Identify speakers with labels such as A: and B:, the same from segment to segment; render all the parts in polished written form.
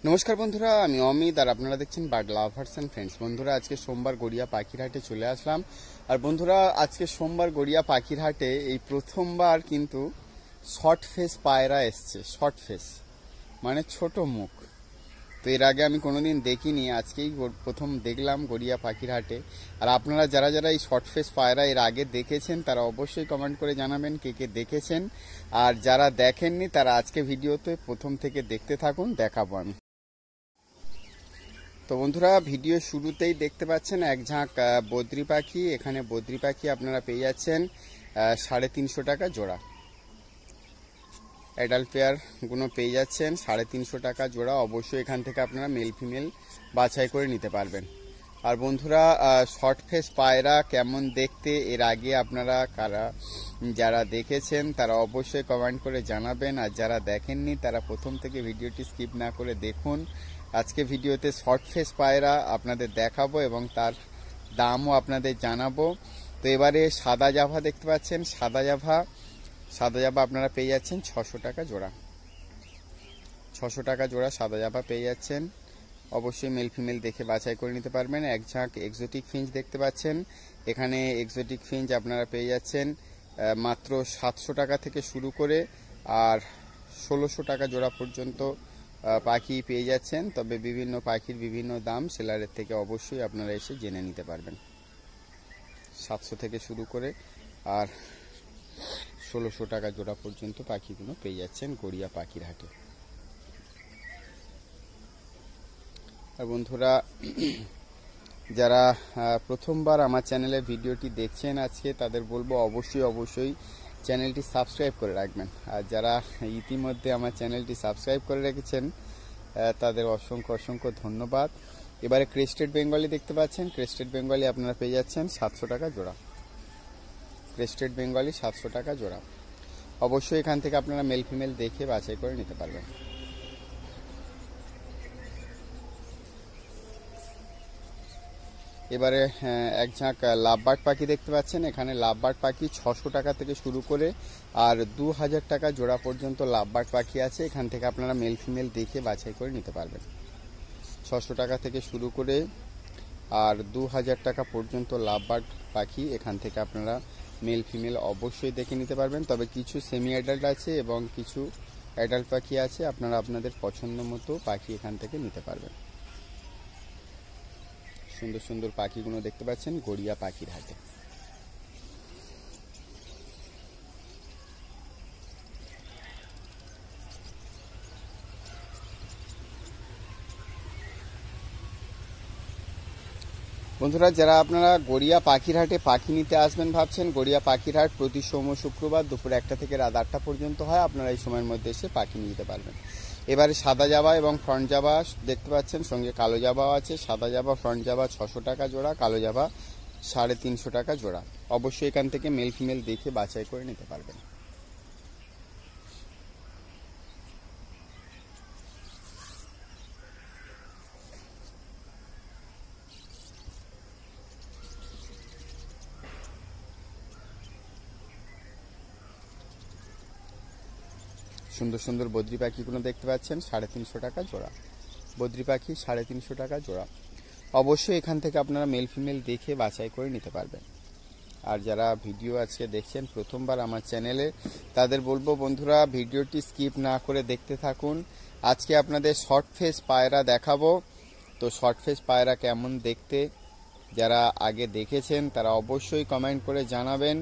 A: নমস্কার বন্ধুরা, আমি অমিত আর আপনারা দেখছেন বার্ড লাভার্স এন্ড ফ্রেন্ডস। বন্ধুরা, আজকে সোমবার গড়িয়া পাখিরহাটে চলে আসলাম। আর বন্ধুরা, আজকে সোমবার গড়িয়া পাখিরহাটে এই প্রথমবার কিন্তু শর্ট ফেস পায়রা এসছে। শর্ট ফেস মানে ছোট মুখ। তো এর আগে আমি কোনোদিন দেখিনি, আজকেই প্রথম দেখলাম গড়িয়া পাখিরহাটে। আর আপনারা যারা যারা এই শর্ট ফেস পায়রা এর আগে দেখেছেন তারা অবশ্যই কমেন্ট করে জানাবেন কে কে দেখেছেন। আর যারা দেখেননি তারা আজকে ভিডিওতে প্রথম থেকে দেখতে থাকুন, দেখাবো আমি। তো বন্ধুরা, ভিডিও শুরুতেই দেখতে পাচ্ছেন এক ঝাঁক বদ্রি পাখি। এখানে বদ্রি পাখি আপনারা পেয়ে যাচ্ছেন 350 টাকা জোড়া। অ্যাডাল্ট পেয়ারগুলো পেয়ে যাচ্ছেন 350 টাকা জোড়া। অবশ্যই এখান থেকে আপনারা মেল ফিমেল বাছাই করে নিতে পারবেন। আর বন্ধুরা, শর্ট ফেস পায়রা কেমন দেখতে এর আগে আপনারা যারা দেখেছেন তারা অবশ্যই কমেন্ট করে জানাবেন। আর যারা দেখেননি তারা প্রথম থেকে ভিডিওটি স্কিপ না করে দেখুন। আজকে ভিডিওতে শর্ট ফেস পায়রা আপনাদের দেখাবো এবং তার দামও আপনাদের জানাবো। তো এবারে সাদা জাভা দেখতে পাচ্ছেন। সাদা জাভা আপনারা পেয়ে যাচ্ছেন 600 টাকা জোড়া। 600 টাকা জোড়া সাদা জাভা পেয়ে যাচ্ছেন। অবশ্যই মেল ফিমেল দেখে বাছাই করে নিতে পারবেন। এক ঝাঁক এক্সোটিক ফিঞ্চ দেখতে পাচ্ছেন। এখানে এক্সোটিক ফিঞ্চ আপনারা পেয়ে যাচ্ছেন মাত্র 700 টাকা থেকে শুরু করে আর 1600 টাকা জোড়া পর্যন্ত পাখি পেয়ে যাচ্ছেন। তবে বিভিন্ন পাখির বিভিন্ন দাম, সেলারের থেকে অবশ্যই আপনারা এসে জেনে নিতে পারবেন। 700 থেকে শুরু করে আর 1600 টাকা জোড়া পর্যন্ত পাখিগুলো পেয়ে যাচ্ছেন গড়িয়া পাখিরহাটে। আর বন্ধুরা, যারা প্রথমবার আমার চ্যানেলে ভিডিওটি দেখছেন আজকে, তাদের বলবো অবশ্যই চ্যানেলটি সাবস্ক্রাইব করে রাখবেন। আর যারা ইতিমধ্যে আমার চ্যানেলটি সাবস্ক্রাইব করে রেখেছেন তাদের অসংখ্য ধন্যবাদ। এবারে ক্রেস্টেড বেঙ্গলি দেখতে পাচ্ছেন। ক্রেস্টেড বেঙ্গলি আপনারা পেয়ে যাচ্ছেন 700 টাকা জোড়া। ক্রেস্টেড বেঙ্গলি 700 টাকা জোড়া। অবশ্যই এখান থেকে আপনারা মেল ফিমেল দেখে বাছাই করে নিতে পারবেন। এবারে এক ঝাঁক লাভবার্ড পাখি দেখতে পাচ্ছেন। এখানে লাভবার্ড পাখি 600 টাকা থেকে শুরু করে আর 2000 টাকা জোড়া পর্যন্ত লাভবার্ড পাখি আছে। এখান থেকে আপনারা মেল ফিমেল দেখে বাছাই করে নিতে পারবেন। 600 টাকা থেকে শুরু করে আর 2000 টাকা পর্যন্ত লাভবার্ড পাখি এখান থেকে আপনারা মেল ফিমেল অবশ্যই দেখে নিতে পারবেন। তবে কিছু সেমি অ্যাডাল্ট আছে এবং কিছু অ্যাডাল্ট পাখি আছে। আপনারা আপনাদের পছন্দ মতো পাখি এখান থেকে নিতে পারবেন। সুন্দর পাখিগুলো দেখতে পাচ্ছেন গড়িয়া পাখিরহাটে। বন্ধুরা, যারা আপনারা গড়িয়া পাখিরহাটে পাখি নিতে আসবেন ভাবছেন, গড়িয়া পাখিরহাট প্রতি সোম শুক্রবার দুপুর 1টা থেকে রাত 8টা পর্যন্ত হয়। আপনারা এই সময়ের মধ্যে এসে পাখি নিতে পারবেন। এবারে সাদা জাভা এবং ফ্রন্ট জাভা দেখতে পাচ্ছেন, সঙ্গে কালো জাভাও আছে। সাদা জাভা ফ্রন্ট জাভা 600 টাকা জোড়া, কালো জাভা 350 টাকা জোড়া। অবশ্যই এখান থেকে মেল ফিমেল দেখে বাছাই করে নিতে পারবেন। সুন্দর বদ্রি পাখিগুলো দেখতে পাচ্ছেন 350 টাকা জোড়া। বদ্রি পাখি 350 টাকা জোড়া। অবশ্যই এখান থেকে আপনারা মেল ফিমেল দেখে বাছাই করে নিতে পারবেন। আর যারা ভিডিও আজকে দেখছেন প্রথমবার আমার চ্যানেলে, তাদের বলবো বন্ধুরা ভিডিওটি স্কিপ না করে দেখতে থাকুন। আজকে আপনাদের শর্ট ফেস পায়রা দেখাবো। তো শর্ট ফেস পায়রা কেমন দেখতে যারা আগে দেখেছেন তারা অবশ্যই কমেন্ট করে জানাবেন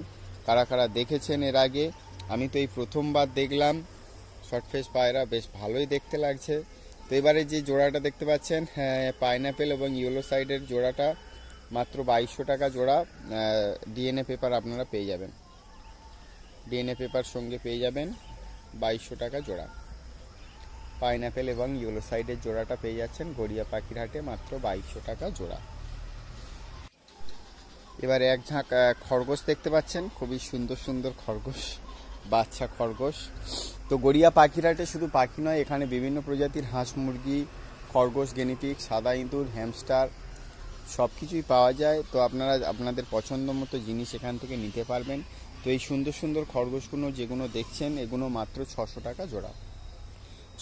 A: কারা দেখেছেন এর আগে। আমি তো এই প্রথমবার দেখলাম শর্ট ফেস পায়রা, বেশ ভালোই দেখতে লাগছে। তো এবারে যে জোড়াটা দেখতে পাচ্ছেন, পাইনাপেল এবং ইয়েলো সাইডের জোড়াটা মাত্র 2200 টাকা জোড়া। ডিএনএ পেপার আপনারা পেয়ে যাবেন। ডিএনএ পেপার সঙ্গে পেয়ে যাবেন 2200 টাকা জোড়া। পাইনাপেল এবং ইয়েলো সাইডের জোড়াটা পেয়ে যাচ্ছেন গড়িয়া পাখিরহাটে মাত্র 2200 টাকা জোড়া। এবারে এক ঝাঁক খরগোশ দেখতে পাচ্ছেন। খুবই সুন্দর খরগোশ, বাচ্চা খরগোশ। তো গড়িয়া পাখিরহাটে শুধু পাখি নয়, এখানে বিভিন্ন প্রজাতির হাঁস মুরগি, খরগোশ, গিনিপিগ, সাদা ইঁদুর, হ্যামস্টার সব কিছুই পাওয়া যায়। তো আপনারা আপনাদের পছন্দ মতো জিনিস এখান থেকে নিতে পারবেন। তো এই সুন্দর খরগোশগুলো যেগুলো দেখছেন এগুলো মাত্র 600 টাকা জোড়া।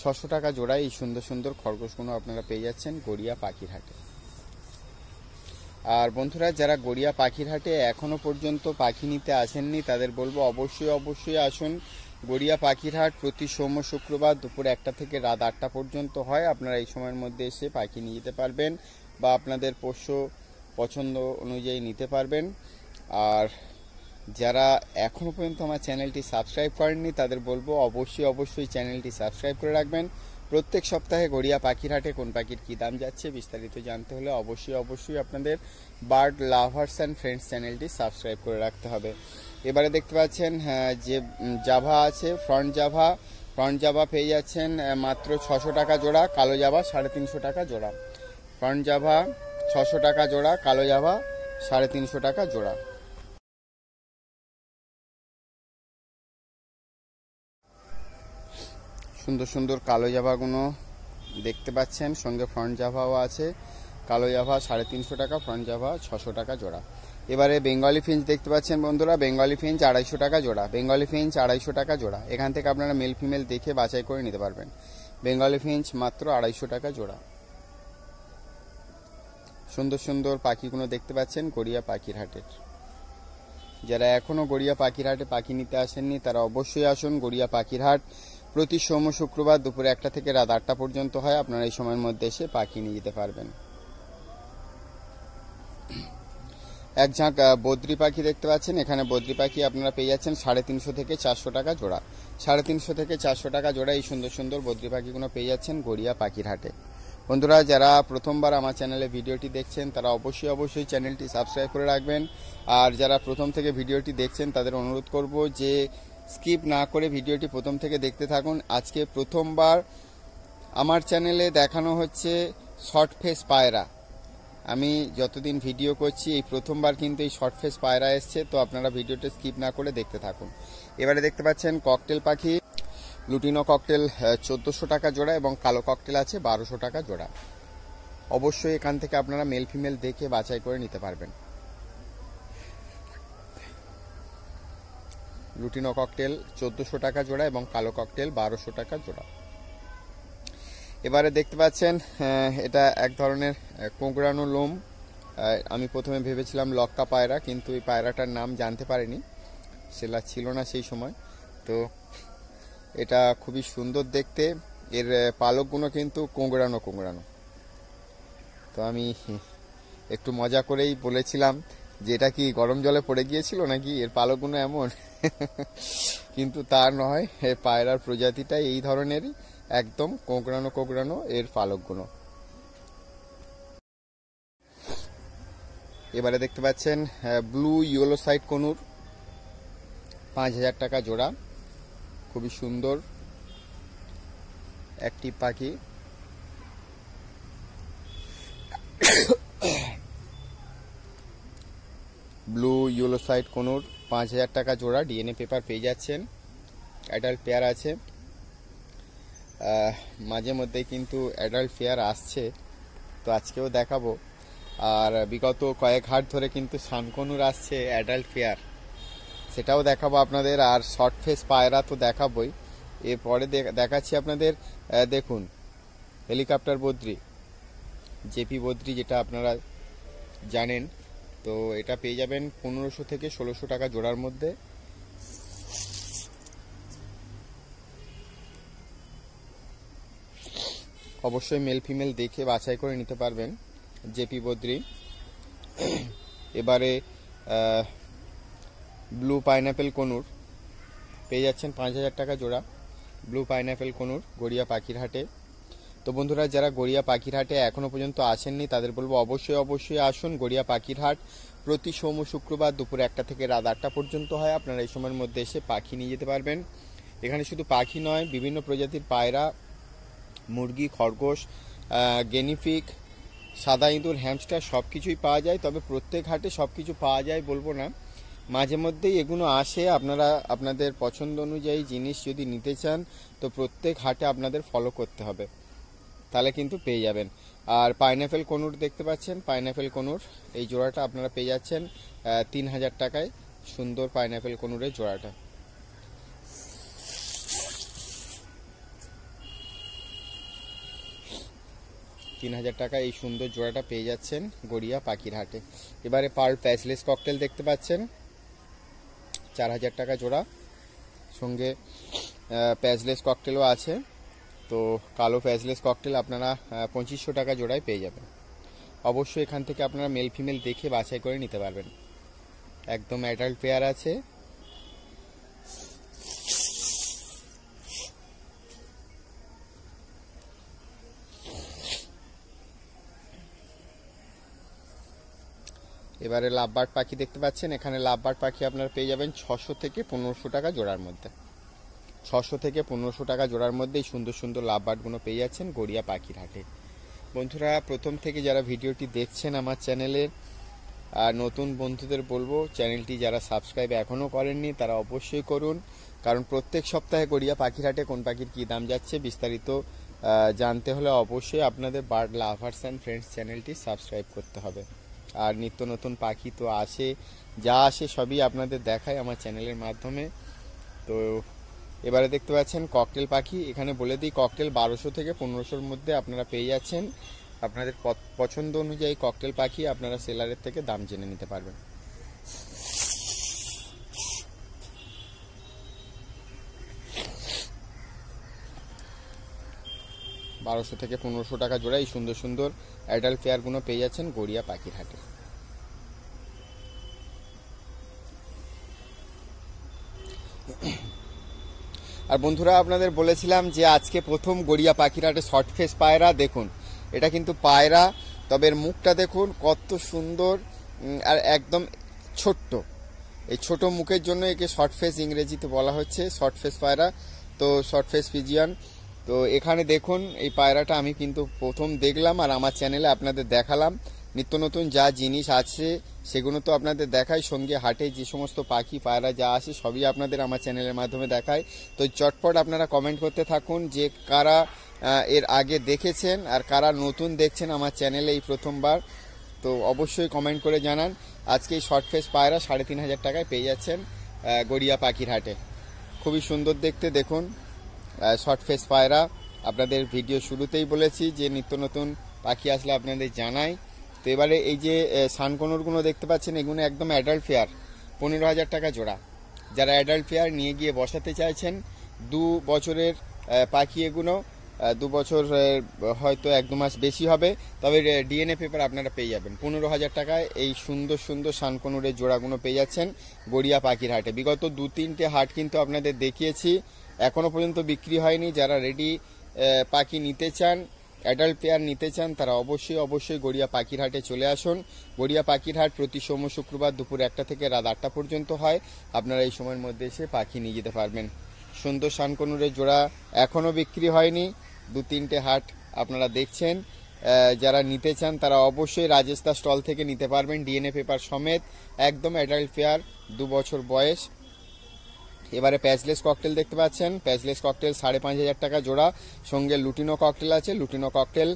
A: 600 টাকা জোড়া এই সুন্দর সুন্দর খরগোশগুলো আপনারা পেয়ে যাচ্ছেন গড়িয়া পাখির হাটে। আর বন্ধুরা, যারা গড়িয়া পাখির হাটে এখনো পর্যন্ত পাখি নিতে আসেননি তাদের বলবো অবশ্যই আসুন। গড়িয়া পাখির হাট প্রতি সোম শুক্রবার দুপুর 1টা থেকে রাত 8টা পর্যন্ত হয়। আপনারা এই সময়ের মধ্যে এসে পাখি নিয়ে যেতে পারবেন বা আপনাদের পোষ্য পছন্দ অনুযায়ী নিতে পারবেন। আর যারা এখনো পর্যন্ত আমার চ্যানেলটি সাবস্ক্রাইব করেননি তাদের বলবো অবশ্যই চ্যানেলটি সাবস্ক্রাইব করে রাখবেন। প্রত্যেক সপ্তাহে গড়িয়া পাখির হাটে কোন পাখির কী দাম যাচ্ছে বিস্তারিত জানতে হলে অবশ্যই আপনাদের বার্ড লাভার্স অ্যান্ড ফ্রেন্ডস চ্যানেলটি সাবস্ক্রাইব করে রাখতে হবে। এবারে দেখতে পাচ্ছেন যে জাভা আছে, ফ্রন্ট জাভা পেয়ে যাচ্ছেন মাত্র 600 টাকা জোড়া, কালো জাভা 350 টাকা জোড়া। ফ্রন্ট জাভা 600 টাকা জোড়া, কালো জাভা 350 টাকা জোড়া। সুন্দর সুন্দর কালো জাভাগুলো দেখতে পাচ্ছেন, সঙ্গে ফ্রন্ট জাভাও আছে। কালো জাভা 350 টাকা, ফ্রন্ট জাভা 600 টাকা জোড়া। এবারে বেঙ্গলি ফিঞ্চ দেখতে পাচ্ছেন বন্ধুরা, বেঙ্গলি ফিঞ্চ 250 টাকা জোড়া, বেঙ্গলি ফিঞ্চ 250 টাকা জোড়া। এখান থেকে আপনারা মেল ফিমেল দেখে বাছাই করে নিতে পারবেন। বেঙ্গলি ফিঞ্চ মাত্র 250 টাকা জোড়া। সুন্দর সুন্দর পাখিগুলো দেখতে পাচ্ছেন গড়িয়া পাখির হাটের। যারা এখনো গড়িয়া পাখির হাটে পাখি নিতে আসেননি তারা অবশ্যই আসুন। গড়িয়া পাখির হাট প্রতি সোম শুক্রবার দুপুর 1টা থেকে রাত 8টা পর্যন্ত হয়। আপনারা এই সময়ের মধ্যে এসে পাখি নিয়ে যেতে পারবেন। এক ঝাঁক বদ্রি পাখি দেখতে পাচ্ছেন, এখানে বদ্রি পাখি আপনারা পেয়ে যাচ্ছেন 350 থেকে 400 টাকা জোড়া। 350 থেকে 400 টাকা জোড়া এই সুন্দর সুন্দর বদ্রি পাখিগুলো পেয়ে যাচ্ছেন গড়িয়া পাখির হাটে। বন্ধুরা, যারা প্রথমবার আমার চ্যানেলে ভিডিওটি দেখছেন তারা অবশ্যই চ্যানেলটি সাবস্ক্রাইব করে রাখবেন। আর যারা প্রথম থেকে ভিডিওটি দেখছেন তাদের অনুরোধ করব যে স্কিপ না করে ভিডিওটি প্রথম থেকে দেখতে থাকুন। আজকে প্রথমবার আমার চ্যানেলে দেখানো হচ্ছে শর্ট ফেস পায়রা। আমি যতদিন ভিডিও করছি এই প্রথমবার কিন্তু এই শর্ট ফেস পায়রা এসছে, তো আপনারা ভিডিওটা স্কিপ না করে দেখতে থাকুন। এবারে দেখতে পাচ্ছেন ককটেল পাখি, লুটিনো ককটেল 1400 টাকা জোড়া এবং কালো ককটেল আছে 1200 টাকা জোড়া। অবশ্যই এখান থেকে আপনারা মেল ফিমেল দেখে বাছাই করে নিতে পারবেন। লুটিনো ককটেল 1400 টাকা জোড়া এবং কালো ককটেল 1200 টাকা জোড়া। এবারে দেখতে পাচ্ছেন এটা এক ধরনের কোঁকড়ানো লোম। আমি প্রথমে ভেবেছিলাম লক্কা পায়রা, কিন্তু এই পায়রাটার নাম জানতে পারিনি, সেটা ছিল না সেই সময়। তো এটা খুবই সুন্দর দেখতে, এর পালকগুলো কিন্তু কোঁকড়ানো। তো আমি একটু মজা করেই বলেছিলাম যে এটা কি গরম জলে পড়ে গিয়েছিল নাকি, এর পালকগুলো এমন। কিন্তু তা নয়, এর পায়রার প্রজাতিটাই এই ধরনেরই, একদম কোঁকড়ানো এর পালকগুলো। এবারে দেখতে পাচ্ছেন ব্লু ইয়েলো সাইড কনুর 5000 টাকা জোড়া। খুবই সুন্দর একটি পাখি। ব্লু ইয়েলো সাইড কনুর 5000 টাকা জোড়া। ডিএনএ পেপার পেয়ে যাচ্ছেন, অ্যাডাল্ট পেয়ার আছে। মাঝে মধ্যে কিন্তু অ্যাডাল্ট পেয়ার আসছে, তো আজকেও দেখাবো। আর বিগত কয়েক হাট ধরে কিন্তু সানকনুর আসছে অ্যাডাল্ট পেয়ার, সেটাও দেখাবো আপনাদের। আর শর্ট ফেস পায়রা তো দেখাবোই। এরপরে দেখাচ্ছি আপনাদের, দেখুন হেলিকপ্টার বদ্রি, জেপি বদ্রি, যেটা আপনারা জানেন। তো এটা পেয়ে যাবেন 1500 থেকে 1600 টাকা জোড়ার মধ্যে। অবশ্যই মেল ফিমেল দেখে বাছাই করে নিতে পারবেন জেপি বদ্রি। এবারে ব্লু পাইনাপেল কনুর পেয়ে যাচ্ছেন 5000 টাকা জোড়া। ব্লু পাইনাপেল কনুর গড়িয়া পাখির হাটে। তো বন্ধুরা, যারা গড়িয়া পাখির হাটে এখনও পর্যন্ত আসেননি তাদের বলবো অবশ্যই আসুন। গড়িয়া পাখির হাট প্রতি সোম শুক্রবার দুপুর 1টা থেকে রাত 8টা পর্যন্ত হয়। আপনারা এই সময়ের মধ্যে এসে পাখি নিয়ে যেতে পারবেন। এখানে শুধু পাখি নয়, বিভিন্ন প্রজাতির পায়রা, মুরগি, খরগোশ, গেনিফিক, সাদা ইঁদুর, হ্যামস্টার সব কিছুই পাওয়া যায়। তবে প্রত্যেক হাটে সব কিছু পাওয়া যায় বলবো না, মাঝে মধ্যেই এগুলো আসে। আপনারা আপনাদের পছন্দ অনুযায়ী জিনিস যদি নিতে চান তো প্রত্যেক হাটে আপনাদের ফলো করতে হবে, তাহলে কিন্তু পেয়ে যাবেন। আর পাইনাপেল কনুর দেখতে পাচ্ছেন, পাইনাপেল কনুর এই জোড়াটা আপনারা পেয়ে যাচ্ছেন 3000 টাকায়। সুন্দর পাইনাপেল কনুরের জোড়াটা। 3000 টাকা এই সুন্দর জোড়াটা পেয়ে যাচ্ছেন গড়িয়া পাখির হাটে। এবারে পার্ল প্যাচলেস ককটেল দেখতে পাচ্ছেন 4000 টাকা জোড়া, সঙ্গে প্যাচলেস ককটেলও আছে। তো কালো প্যাচলেস ককটেল আপনারা 2500 টাকা জোড়ায় পেয়ে যাবেন। অবশ্যই এখান থেকে আপনারা মেল ফিমেল দেখে বাছাই করে নিতে পারবেন। একদম অ্যাডাল্ট পেয়ার আছে। এবারে লাভবার্ড পাখি দেখতে পাচ্ছেন, এখানে লাভবার্ড পাখি আপনারা পেয়ে যাবেন 600 থেকে 1500 টাকা জোড়ার মধ্যে। 600 থেকে 1500 টাকা জোড়ার মধ্যে এই সুন্দর সুন্দর লাভবার্ডগুলো পেয়ে যাচ্ছেন গড়িয়া পাখির হাটে। বন্ধুরা, প্রথম থেকে যারা ভিডিওটি দেখছেন আমার চ্যানেলের, আর নতুন বন্ধুদের বলবো চ্যানেলটি যারা সাবস্ক্রাইব এখনও করেননি তারা অবশ্যই করুন, কারণ প্রত্যেক সপ্তাহে গড়িয়া পাখির হাটে কোন পাখির কী দাম যাচ্ছে বিস্তারিত জানতে হলে অবশ্যই আপনাদের বার্ড লাভার্স অ্যান্ড ফ্রেন্ডস চ্যানেলটি সাবস্ক্রাইব করতে হবে। আর নিত্য নতুন পাখি তো আসে, যা আসে সবই আপনাদের দেখায় আমার চ্যানেলের মাধ্যমে। তো এবারে দেখতে পাচ্ছেন ককটেল পাখি, এখানে বলে দিই ককটেল 1200 থেকে 1500-র মধ্যে আপনারা পেয়ে যাচ্ছেন। আপনাদের পছন্দ অনুযায়ী ককটেল পাখি আপনারা সেলারের থেকে দাম জেনে নিতে পারবেন। বারোশো থেকে 1500 টাকা জোড়া এই সুন্দর সুন্দর অ্যাডাল্ট পেয়ারগুলো পেয়ে যাচ্ছেন গড়িয়া পাখির হাটে। আর বন্ধুরা, আপনাদের বলেছিলাম যে আজকে প্রথম গড়িয়া পাখির হাটে শর্ট ফেস পায়রা। দেখুন, এটা কিন্তু পায়রা, তবে এর মুখটা দেখুন কত সুন্দর আর একদম ছোট্ট। এই ছোট মুখের জন্য একে শর্ট ফেস ইংরেজিতে বলা হচ্ছে, শর্ট ফেস পায়রা। তো শর্ট ফেস পিজিয়ন। তো এখানে দেখুন এই পায়রাটা আমি কিন্তু প্রথম দেখলাম আর আমার চ্যানেলে আপনাদের দেখালাম। নিত্য নতুন যা জিনিস আছে সেগুলো তো আপনাদের দেখাই, সঙ্গে হাটে যে সমস্ত পাখি পায়রা যা আসে সবই আপনাদের আমার চ্যানেলের মাধ্যমে দেখায়। তো চটপট আপনারা কমেন্ট করতে থাকুন যে কারা এর আগে দেখেছেন আর কারা নতুন দেখছেন আমার চ্যানেলে এই প্রথমবার। তো অবশ্যই কমেন্ট করে জানান। আজকে এই শর্ট ফেস পায়রা 3500 টাকায় পেয়ে যাচ্ছেন গড়িয়া পাখির হাটে। খুবই সুন্দর দেখতে। দেখুন শর্ট ফেস পায়রা, আপনাদের ভিডিও শুরুতেই বলেছি যে নিত্য নতুন পাখি আসলে আপনাদের জানাই। তো এবারে এই যে সানকনুরগুলো দেখতে পাচ্ছেন, এগুলো একদম অ্যাডাল্ট পেয়ার, 15000 টাকা জোড়া। যারা অ্যাডাল্ট পেয়ার নিয়ে গিয়ে বসাতে চাইছেন, 2 বছরের পাখি এগুলো, 2 বছর হয়তো 1-2 মাস বেশি হবে, তবে ডিএনএ পেপার আপনারা পেয়ে যাবেন 15000 টাকায়। এই সুন্দর সুন্দর সানকনুরের জোড়াগুলো পেয়ে যাচ্ছেন গড়িয়া পাখির হাটে। বিগত 2-3টে হাট কিন্তু আপনাদের দেখিয়েছি, এখনও পর্যন্ত বিক্রি হয়নি। যারা রেডি পাখি নিতে চান, অ্যাডাল্ট পেয়ার নিতে চান, তারা অবশ্যই গড়িয়া পাখির হাটে চলে আসুন। গড়িয়া পাখির হাট প্রতি সোম শুক্রবার দুপুর 1টা থেকে রাত 8টা পর্যন্ত হয়। আপনারা এই সময়ের মধ্যে এসে পাখি নিয়ে যেতে পারবেন। সুন্দর সানকনুরের জোড়া এখনও বিক্রি হয়নি, 2-3টে হাট আপনারা দেখছেন। যারা নিতে চান তারা অবশ্যই রাজেস্তা স্টল থেকে নিতে পারবেন, ডিএনএ পেপার সমেত, একদম অ্যাডাল্ট পেয়ার, 2 বছর বয়স। এবারে প্যাচলেস ককটেল দেখতে পাচ্ছেন, প্যাচলেস ককটেল 5500 টাকা জোড়া, সঙ্গে লুটিনো ককটেল আছে, লুটিনো ককটেল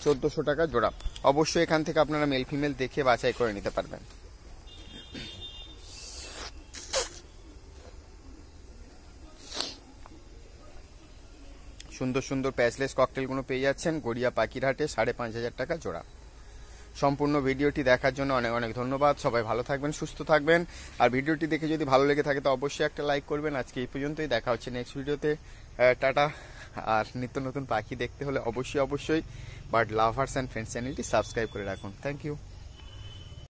A: 1400 টাকা জোড়া। অবশ্যই এখান থেকে আপনারা মেল ফিমেল দেখে বাছাই করে নিতে পারবেন। সুন্দর সুন্দর প্যাচলেস ককটেলগুলো পেয়ে যাচ্ছেন গড়িয়া পাখির হাটে 5500 টাকা জোড়া। সম্পূর্ণ ভিডিওটি দেখার জন্য অনেক অনেক ধন্যবাদ। সবাই ভালো থাকবেন, সুস্থ থাকবেন। আর ভিডিওটি দেখে যদি ভালো লেগে থাকে তো অবশ্যই একটা লাইক করবেন। আজকে এই পর্যন্তই, দেখা হচ্ছে নেক্সট ভিডিওতে। টাটা। আর নিত্য নতুন পাখি দেখতে হলে অবশ্যই বার্ড লাভার্স অ্যান্ড ফ্রেন্ডস চ্যানেলটি সাবস্ক্রাইব করে রাখুন। Thank you.